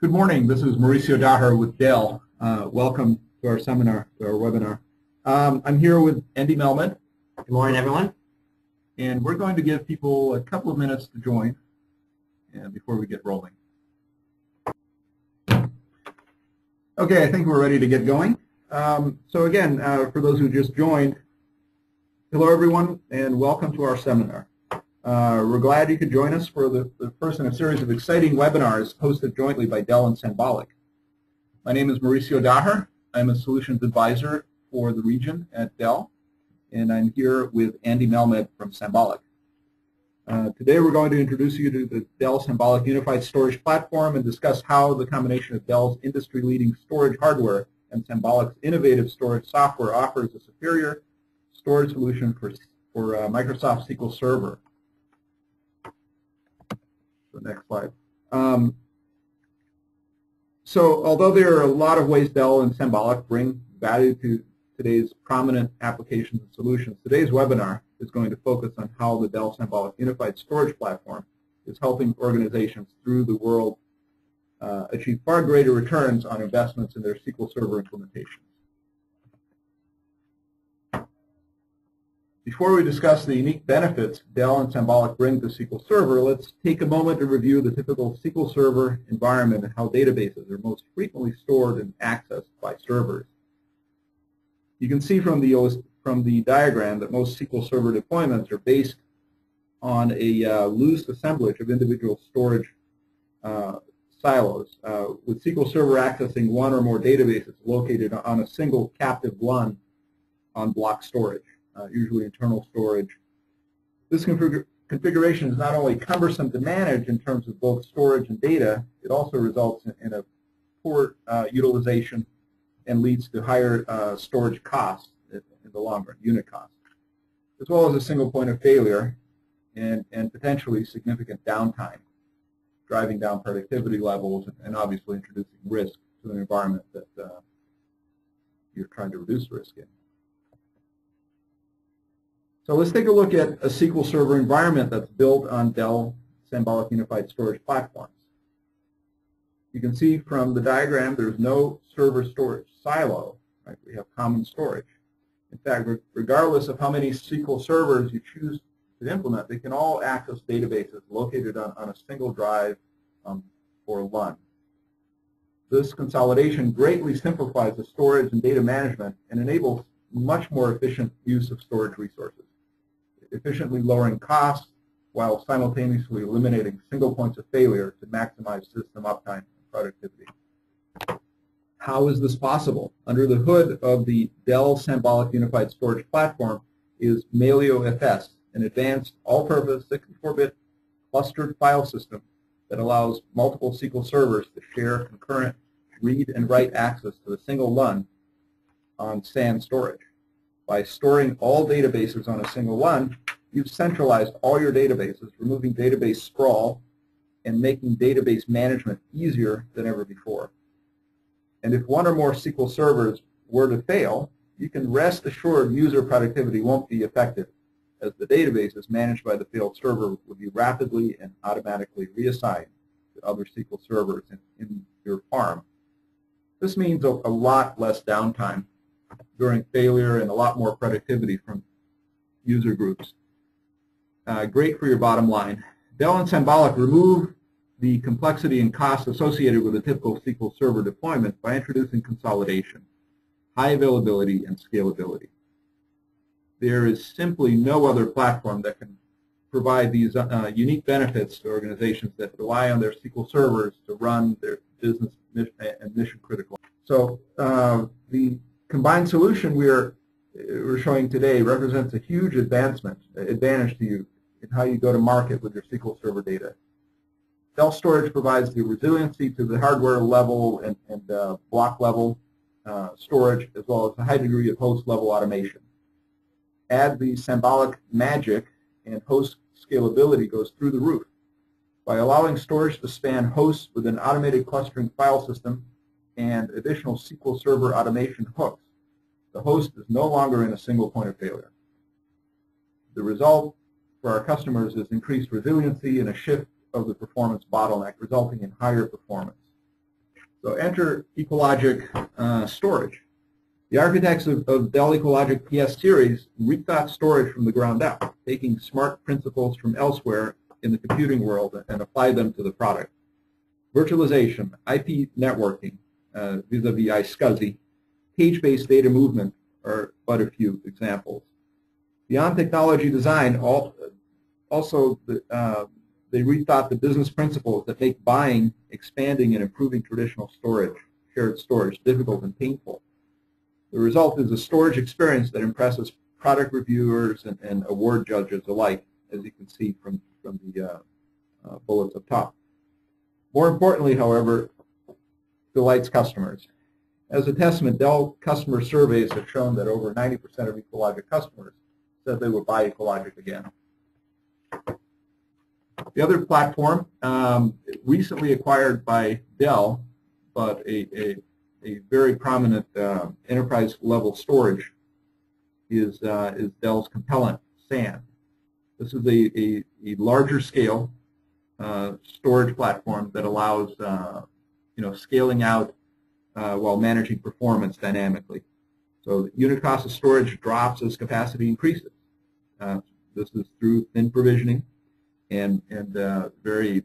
Good morning. This is Mauricio Daher with Dell. Welcome to our seminar, to our webinar. I'm here with Andy Melmet. Good morning, everyone. And we're going to give people a couple of minutes to join before we get rolling. Okay, I think we're ready to get going. So again, for those who just joined, hello everyone and welcome to our seminar. We're glad you could join us for the first in a series of exciting webinars hosted jointly by Dell and Sanbolic. My name is Mauricio Daher. I'm a solutions advisor for the region at Dell, and I'm here with Andy Melmet from Sanbolic. Today we're going to introduce you to the Dell Sanbolic Unified Storage Platform and discuss how the combination of Dell's industry-leading storage hardware and Sanbolic's innovative storage software offers a superior storage solution for Microsoft SQL Server. The next slide. So although there are a lot of ways Dell and Sanbolic bring value to today's prominent applications and solutions, today's webinar is going to focus on how the Dell Sanbolic Unified Storage Platform is helping organizations through the world achieve far greater returns on investments in their SQL Server implementations. Before we discuss the unique benefits Dell and Sanbolic bring to SQL Server, let's take a moment to review the typical SQL Server environment and how databases are most frequently stored and accessed by servers. You can see from the diagram that most SQL Server deployments are based on a loose assemblage of individual storage silos, with SQL Server accessing one or more databases located on a single captive LUN on block storage. Usually internal storage. This configuration is not only cumbersome to manage in terms of both storage and data, it also results in a poor utilization and leads to higher storage costs in the long run, unit costs, as well as a single point of failure and potentially significant downtime, driving down productivity levels and obviously introducing risk to an environment that you're trying to reduce risk in. So let's take a look at a SQL Server environment that's built on Dell Sanbolic Unified Storage Platforms. You can see from the diagram there's no server storage silo, right? We have common storage. In fact, regardless of how many SQL servers you choose to implement, they can all access databases located on a single drive or LUN. This consolidation greatly simplifies the storage and data management and enables much more efficient use of storage resources, efficiently lowering costs while simultaneously eliminating single points of failure to maximize system uptime and productivity. How is this possible? Under the hood of the Dell Sanbolic Unified Storage Platform is Melio FS, an advanced all-purpose 64-bit clustered file system that allows multiple SQL servers to share concurrent read and write access to a single LUN on SAN storage. By storing all databases on a single LUN, you've centralized all your databases, removing database sprawl and making database management easier than ever before. And if one or more SQL servers were to fail, you can rest assured user productivity won't be affected, as the databases managed by the failed server will be rapidly and automatically reassigned to other SQL servers in your farm. This means a lot less downtime during failure and a lot more productivity from user groups. Great for your bottom line. Dell and Sanbolic remove the complexity and cost associated with a typical SQL Server deployment by introducing consolidation, high availability, and scalability. There is simply no other platform that can provide these unique benefits to organizations that rely on their SQL servers to run their business and mission critical. So the combined solution we're showing today represents a huge advantage to you in how you go to market with your SQL Server data. Dell Storage provides the resiliency to the hardware level and block level storage, as well as a high degree of host level automation. Add the Sanbolic magic and host scalability goes through the roof. By allowing storage to span hosts with an automated clustering file system and additional SQL Server automation hooks, the host is no longer in a single point of failure. The result for our customers is increased resiliency and a shift of the performance bottleneck, resulting in higher performance. So enter Equallogic storage. The architects of Dell Equallogic PS series rethought storage from the ground up, taking smart principles from elsewhere in the computing world and applied them to the product. Virtualization, IP networking, vis-a-vis iSCSI, page-based data movement are but a few examples. Beyond technology design, also they rethought the business principles that make buying, expanding, and improving traditional storage, shared storage, difficult and painful. The result is a storage experience that impresses product reviewers and award judges alike, as you can see from the bullets up top. More importantly, however, delights customers. As a testament, Dell customer surveys have shown that over 90% of Equallogic customers said they would buy Equallogic again. The other platform, recently acquired by Dell, but a very prominent enterprise-level storage is Dell's Compellent SAN. This is a larger scale storage platform that allows scaling out while managing performance dynamically. So the unit cost of storage drops as capacity increases. This is through thin provisioning and very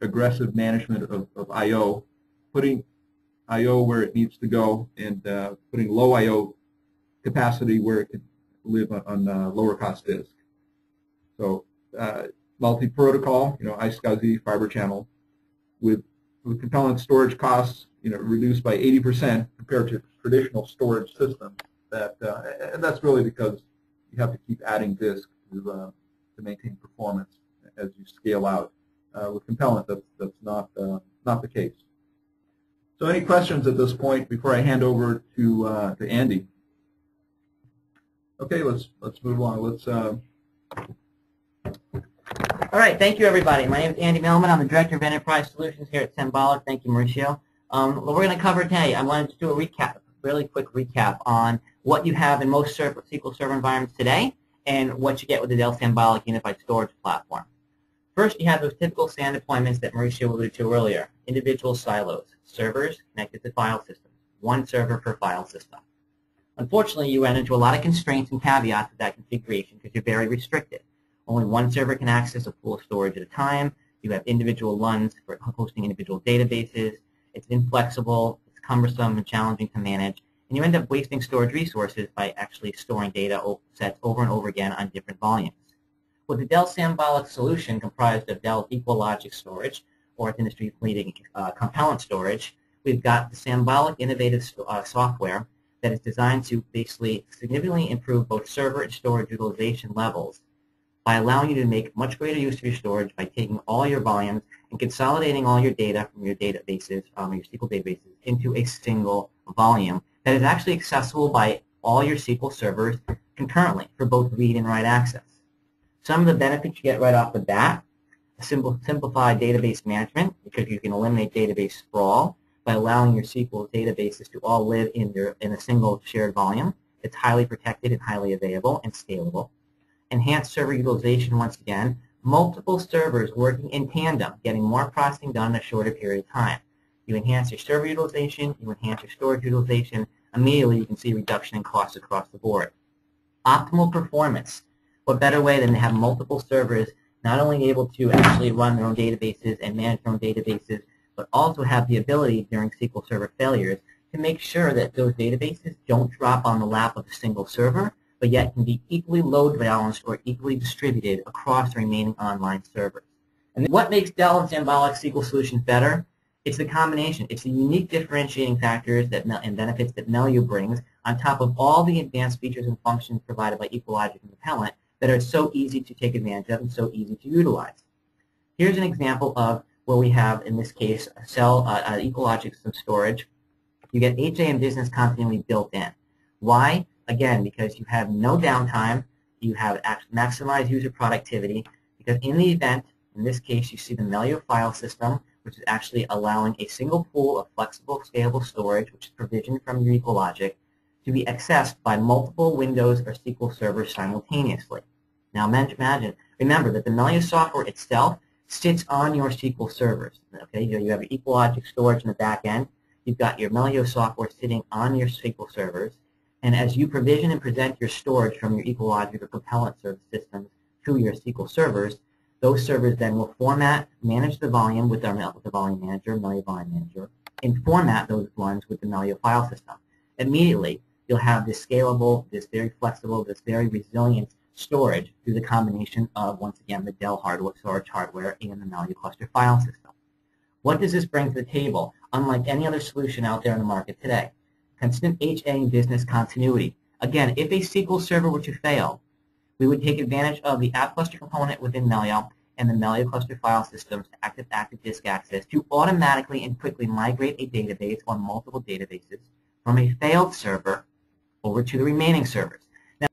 aggressive management of I/O, putting I/O where it needs to go, and putting low I/O capacity where it could live on lower cost disk. So multi-protocol, iSCSI, fiber channel, with Compellent storage costs reduced by 80% compared to traditional storage systems. And that's really because you have to keep adding disk to maintain performance as you scale out. With Compellent, that's not the case. So any questions at this point before I hand over to Andy? Okay, let's move on. All right, thank you, everybody. My name is Andy Melman. I'm the Director of Enterprise Solutions here at Sanbolic. Thank you, Mauricio. What we're going to cover today, I wanted to do a recap, really quick recap on what you have in most SQL Server environments today and what you get with the Dell Sanbolic Unified Storage Platform. First, you have those typical SAN deployments that Mauricio alluded to earlier, individual silos, servers connected to file systems, one server per file system. Unfortunately, you run into a lot of constraints and caveats of that configuration because you're very restricted. Only one server can access a pool of storage at a time. You have individual LUNs for hosting individual databases. It's inflexible, it's cumbersome and challenging to manage, and you end up wasting storage resources by actually storing data sets over and over again on different volumes. With the Dell Sanbolic solution comprised of Dell Equallogic storage, or its industry-leading Compellent storage, we've got the Sanbolic innovative software that is designed to basically significantly improve both server and storage utilization levels by allowing you to make much greater use of your storage by taking all your volumes and consolidating all your data from your databases, your SQL databases, into a single volume that is actually accessible by all your SQL servers concurrently for both read and write access. Some of the benefits you get right off the bat: simplified database management, because you can eliminate database sprawl by allowing your SQL databases to all live in a single shared volume. It's highly protected and highly available and scalable. Enhanced server utilization, once again, multiple servers working in tandem, getting more processing done in a shorter period of time. You enhance your server utilization, you enhance your storage utilization, immediately you can see a reduction in costs across the board. Optimal performance. What better way than to have multiple servers not only able to actually run their own databases and manage their own databases, but also have the ability during SQL Server failures to make sure that those databases don't drop on the lap of a single server, but yet can be equally load balanced or equally distributed across the remaining online servers. And what makes Dell and Sanbolic SQL solutions better? It's the combination. It's the unique differentiating factors and benefits that Melio brings on top of all the advanced features and functions provided by Equallogic and Compellent that are so easy to take advantage of and so easy to utilize. Here's an example of where we have, in this case, Equallogic some storage. You get HA and business continuity built in. Why? Again, because you have no downtime, you have maximized user productivity, because in the event, in this case, you see the Melio file system, which is actually allowing a single pool of flexible, scalable storage, which is provisioned from your Equallogic, to be accessed by multiple Windows or SQL servers simultaneously. Now remember that the Melio software itself sits on your SQL servers. Okay, you have your Equallogic storage in the back end. you've got your Melio software sitting on your SQL servers, and as you provision and present your storage from your Equallogic or Compellent service systems to your SQL servers, those servers then will format, manage the volume with the volume manager, Melio volume manager, and format those ones with the Melio file system. Immediately, you'll have this scalable, this very flexible, this very resilient storage through the combination of, once again, the Dell hardware, storage hardware and the Melio cluster file system. What does this bring to the table? Unlike any other solution out there in the market today, constant HA business continuity. Again, if a SQL server were to fail, we would take advantage of the app cluster component within Melio and the Melio cluster file systems to active disk access to automatically and quickly migrate a database or multiple databases from a failed server over to the remaining servers. Now,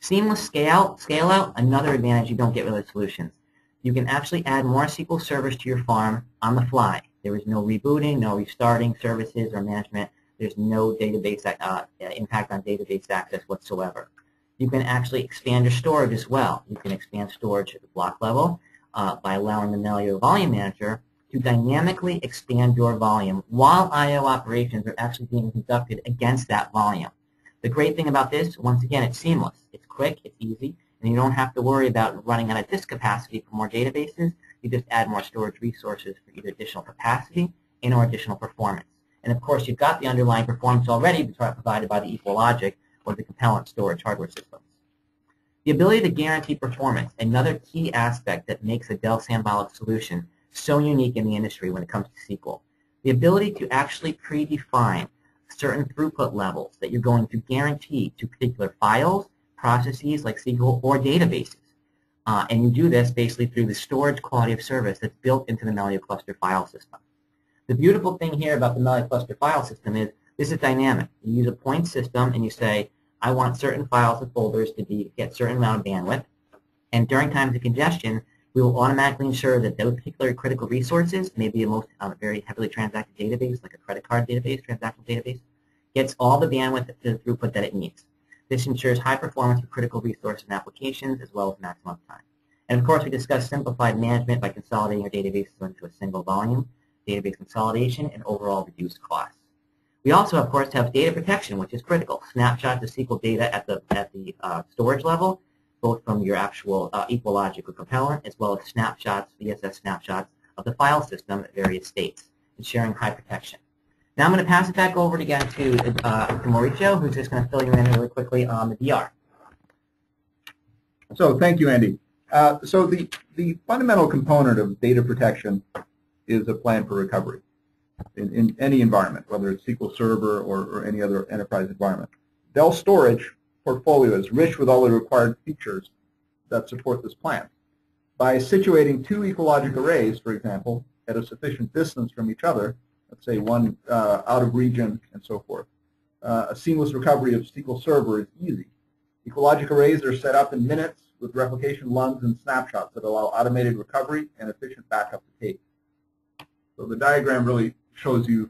seamless scale out, another advantage you don't get with other solutions. You can actually add more SQL servers to your farm on the fly. There is no rebooting, no restarting services or management. There's no database impact on database access whatsoever. You can actually expand your storage as well. You can expand storage at the block level by allowing the Melio volume manager to dynamically expand your volume while I/O operations are actually being conducted against that volume. The great thing about this, once again, it's seamless. It's quick, it's easy, and you don't have to worry about running out of disk capacity for more databases. You just add more storage resources for either additional capacity and or additional performance. And of course, you've got the underlying performance already provided by the Equallogic or the Compellent storage hardware systems. The ability to guarantee performance, another key aspect that makes a Dell Sanbolic solution so unique in the industry when it comes to SQL. The ability to actually predefine certain throughput levels that you're going to guarantee to particular files, processes like SQL, or databases. And you do this basically through the storage quality of service that's built into the Melio cluster file system. The beautiful thing here about the Melio cluster file system is this is dynamic. You use a point system and you say, I want certain files and folders to get certain amount of bandwidth. And during times of congestion, we will automatically ensure that those particular critical resources, maybe a very heavily transacted database, like a credit card database, transactional database, gets all the bandwidth to the throughput that it needs. This ensures high performance for critical resources and applications, as well as maximum time. And of course, we discussed simplified management by consolidating our databases into a single volume, database consolidation, and overall reduced costs. We also, of course, have data protection, which is critical. Snapshots of SQL data at the storage level, both from your actual Equallogic or Compellent, as well as snapshots, VSS snapshots of the file system at various states, ensuring high protection. Now I'm going to pass it back over again to Mauricio, who's just going to fill you in really quickly on the DR. So thank you, Andy. So the fundamental component of data protection is a plan for recovery in any environment, whether it's SQL Server or any other enterprise environment. Dell storage portfolio is rich with all the required features that support this plan. By situating two Equallogic arrays, for example, at a sufficient distance from each other, let's say one out of region and so forth, a seamless recovery of SQL Server is easy. Equallogic arrays are set up in minutes with replication lungs and snapshots that allow automated recovery and efficient backup to tape. So the diagram really shows you,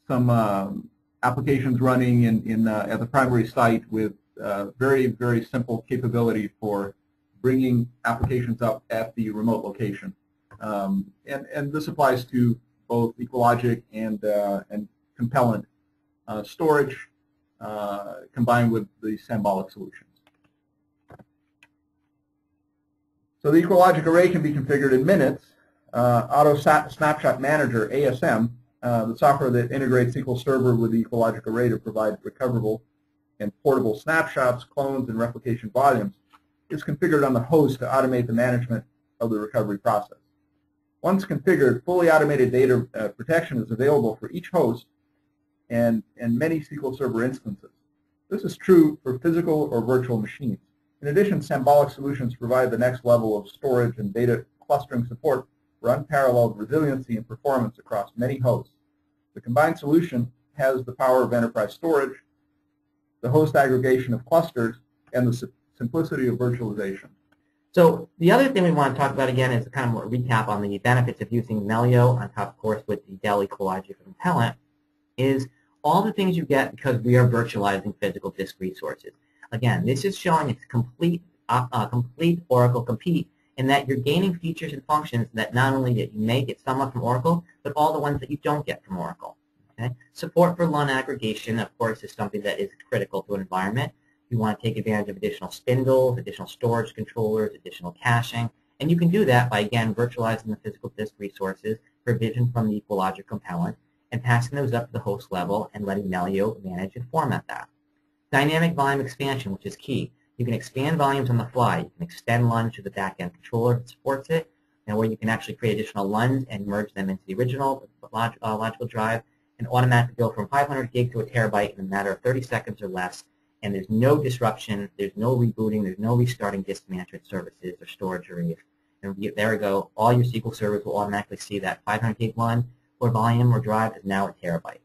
some applications running at the primary site with very, very simple capability for bringing applications up at the remote location. And this applies to both Equallogic and Compellent storage combined with the Sanbolic solutions. So the Equallogic array can be configured in minutes. Auto Snapshot Manager, ASM, the software that integrates SQL Server with the Equallogic array to provide recoverable and portable snapshots, clones, and replication volumes, is configured on the host to automate the management of the recovery process. Once configured, fully automated data protection is available for each host and many SQL Server instances. This is true for physical or virtual machines. In addition, Sanbolic solutions provide the next level of storage and data clustering support for unparalleled resiliency and performance across many hosts. The combined solution has the power of enterprise storage, the host aggregation of clusters, and the simplicity of virtualization. So the other thing we want to talk about again is kind of a recap on the benefits of using Melio on top, of course, with the Dell Equallogic and Compellent, is all the things you get because we are virtualizing physical disk resources. Again, this is showing its complete Oracle compete and that you're gaining features and functions that not only that you may get somewhat from Oracle, but all the ones that you don't get from Oracle. Okay? Support for LUN aggregation, of course, is something that is critical to an environment. You want to take advantage of additional spindles, additional storage controllers, additional caching, and you can do that by, again, virtualizing the physical disk resources provisioned from the Equallogic Compellent and passing those up to the host level and letting Melio manage and format that. Dynamic volume expansion, which is key. You can expand volumes on the fly. You can extend LUN to the back-end controller that supports it, and where you can actually create additional LUNs and merge them into the original logical drive and automatically go from 500 gig to a terabyte in a matter of 30 seconds or less. And there's no disruption, there's no rebooting, there's no restarting disk management services or storage arrays. And there we go. All your SQL servers will automatically see that 500 gig LUN or volume or drive is now a terabyte.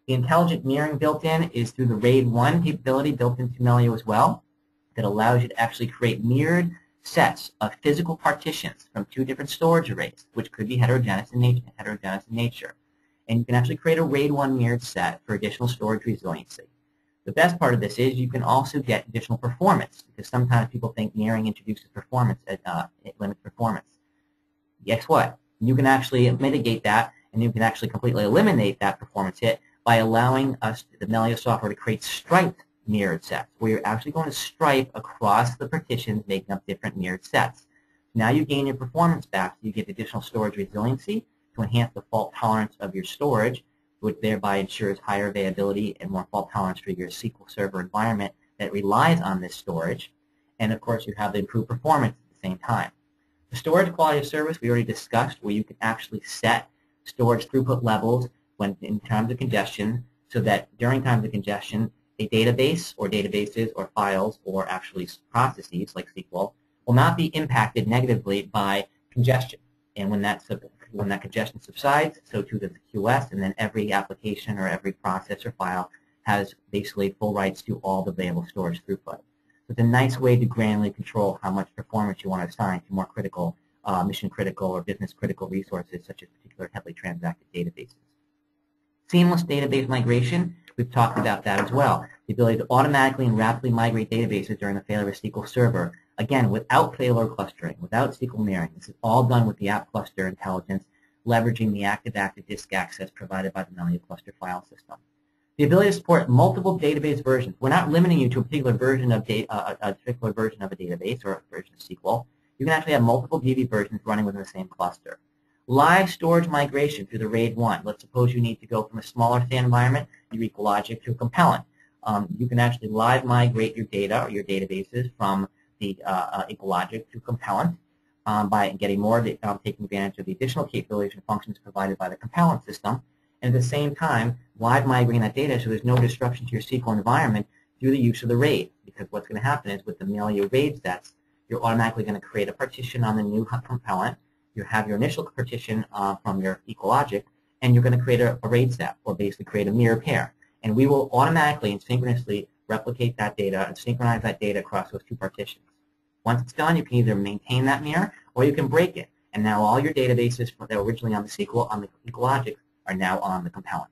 The intelligent mirroring built in is through the RAID 1 capability built into Melio as well, that allows you to actually create mirrored sets of physical partitions from two different storage arrays, which could be heterogeneous in nature. And you can actually create a RAID 1 mirrored set for additional storage resiliency. The best part of this is you can also get additional performance, because sometimes people think mirroring introduces performance, it limits performance. Guess what? You can actually mitigate that, and you can actually completely eliminate that performance hit by allowing us, the Melio software, to create striped mirrored sets, where you're actually going to stripe across the partitions, making up different mirrored sets. Now you gain your performance back, so you get additional storage resiliency to enhance the fault tolerance of your storage, which thereby ensures higher availability and more fault tolerance for your SQL Server environment that relies on this storage. And of course, you have the improved performance at the same time. The storage quality of service we already discussed, where you can actually set storage throughput levels when in times of congestion, so that during times of congestion, a database or databases or files or actually processes like SQL will not be impacted negatively by congestion. And when that congestion subsides, so too does the QS, and then every application or every process or file has basically full rights to all the available storage throughput. So it's a nice way to granularly control how much performance you want to assign to more critical, mission critical or business critical resources such as particular heavily transacted databases. Seamless database migration, we've talked about that as well. The ability to automatically and rapidly migrate databases during the failure of SQL Server. Again, without failover clustering, without SQL mirroring. This is all done with the app cluster intelligence, leveraging the active disk access provided by the Melio cluster file system. The ability to support multiple database versions. We're not limiting you to a particular version of a database or a version of SQL. You can actually have multiple DB versions running within the same cluster. Live storage migration through the RAID 1. Let's suppose you need to go from a smaller SAN environment, your Equallogic, to a Compellent. You can actually live migrate your data or your databases from the Equallogic to Compellent by getting more, taking advantage of the additional capabilities and functions provided by the Compellent system, and at the same time, live migrating that data so there's no disruption to your SQL environment through the use of the RAID. Because what's going to happen is with the Melio RAID sets, you're automatically going to create a partition on the new Compellent. You have your initial partition from your Equallogic, and you're going to create a RAID set, or basically create a mirror pair. And we will automatically and synchronously replicate that data and synchronize that data across those two partitions. Once it's done, you can either maintain that mirror or you can break it. And now all your databases that were originally on the SQL, on the Equallogic, are now on the Compellent.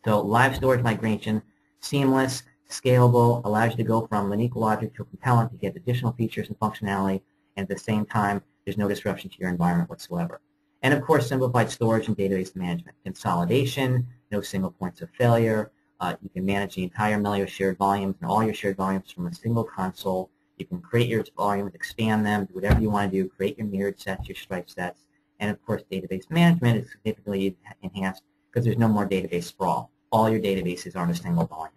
So live storage migration, seamless, scalable, allows you to go from an Equallogic to a Compellent to get additional features and functionality, and at the same time, there's no disruption to your environment whatsoever. And of course, simplified storage and database management. Consolidation, no single points of failure. You can manage the entire Melio shared volumes and all your shared volumes from a single console. You can create your volumes, expand them, do whatever you want to do, create your mirrored sets, your striped sets. And of course, database management is significantly enhanced because there's no more database sprawl. All your databases are in a single volume.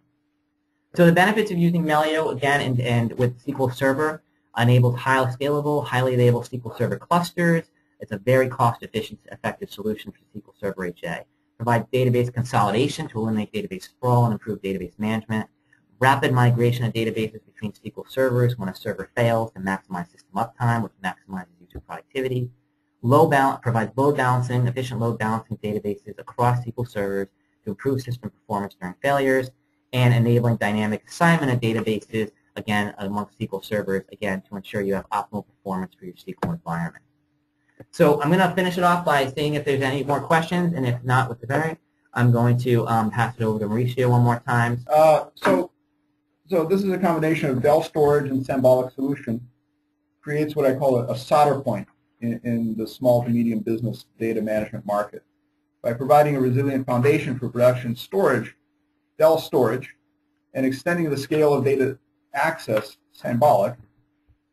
So the benefits of using Melio, again, and with SQL Server, enables highly scalable, highly available SQL Server clusters. It's a very cost-efficient, effective solution for SQL Server HA. Provides database consolidation to eliminate database sprawl and improve database management. Rapid migration of databases between SQL servers when a server fails to maximize system uptime, which maximizes user productivity. Provides load balancing, efficient load balancing databases across SQL servers to improve system performance during failures, and enabling dynamic assignment of databases, again, amongst SQL servers, again, to ensure you have optimal performance for your SQL environment. So I'm going to finish it off by seeing if there's any more questions, and if not, with the variant, I'm going to pass it over to Mauricio one more time. So this is a combination of Dell storage and Sanbolic solution creates what I call a solder point in the small to medium business data management market. By providing a resilient foundation for production storage, Dell storage, and extending the scale of data access, Sanbolic,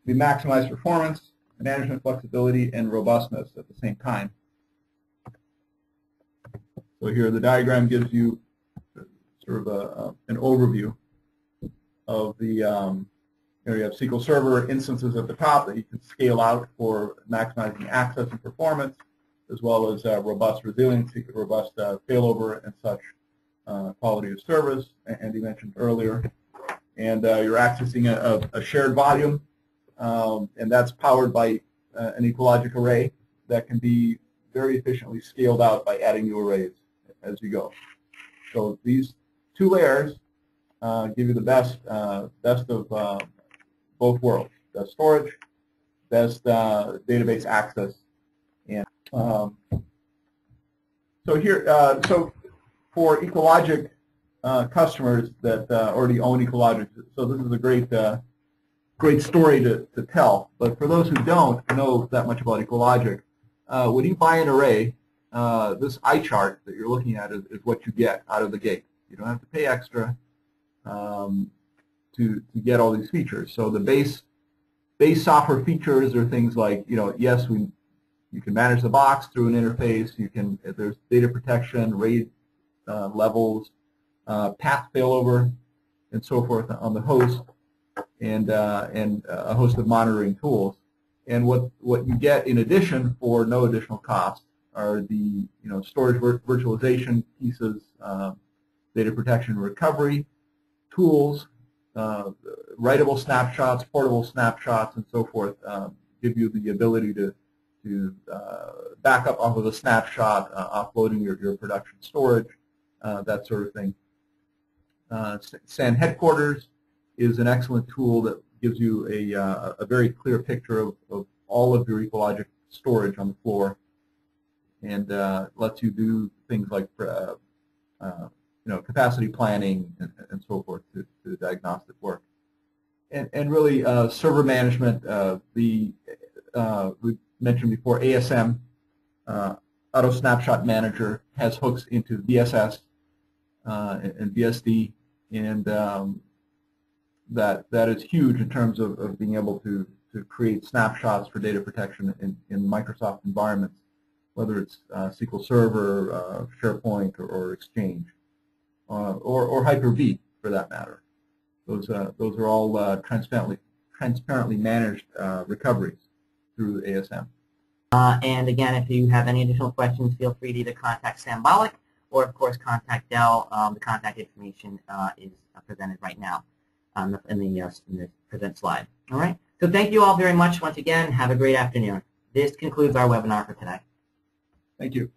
we maximize performance, management flexibility, and robustness at the same time. So here the diagram gives you sort of an overview of the, you have SQL Server instances at the top that you can scale out for maximizing access and performance, as well as robust resiliency, robust failover and such quality of service, Andy mentioned earlier. And you're accessing a shared volume, and that's powered by an Equallogic array that can be very efficiently scaled out by adding new arrays as you go. So these two layers give you the best of both worlds: best storage, best database access, and so here, so for Equallogic customers that already own Equallogic, so this is a great story to tell. But for those who don't know that much about Equallogic, when you buy an array, this eye chart that you're looking at is what you get out of the gate. You don't have to pay extra to get all these features. So the base software features are things like, yes, you can manage the box through an interface. There's data protection, RAID levels, path failover, and so forth on the host, and a host of monitoring tools. And what you get in addition for no additional cost are the storage virtualization pieces, data protection recovery tools, writable snapshots, portable snapshots, and so forth. Give you the ability to back up off of a snapshot, offloading your production storage, that sort of thing. SAN Headquarters is an excellent tool that gives you a very clear picture of all of your Equallogic storage on the floor, and lets you do things like capacity planning and so forth to diagnostic work. And really server management. We mentioned before, ASM, Auto Snapshot Manager, has hooks into VSS and VSD, and that is huge in terms of being able to create snapshots for data protection in Microsoft environments, whether it's SQL Server, SharePoint, or Exchange, or Hyper-V for that matter. Those are all transparently managed recoveries through ASM. And again, if you have any additional questions, feel free to either contact Sanbolic or, of course, contact Dell. The contact information is presented right now in the present slide. All right. So thank you all very much once again. Have a great afternoon. This concludes our webinar for today. Thank you.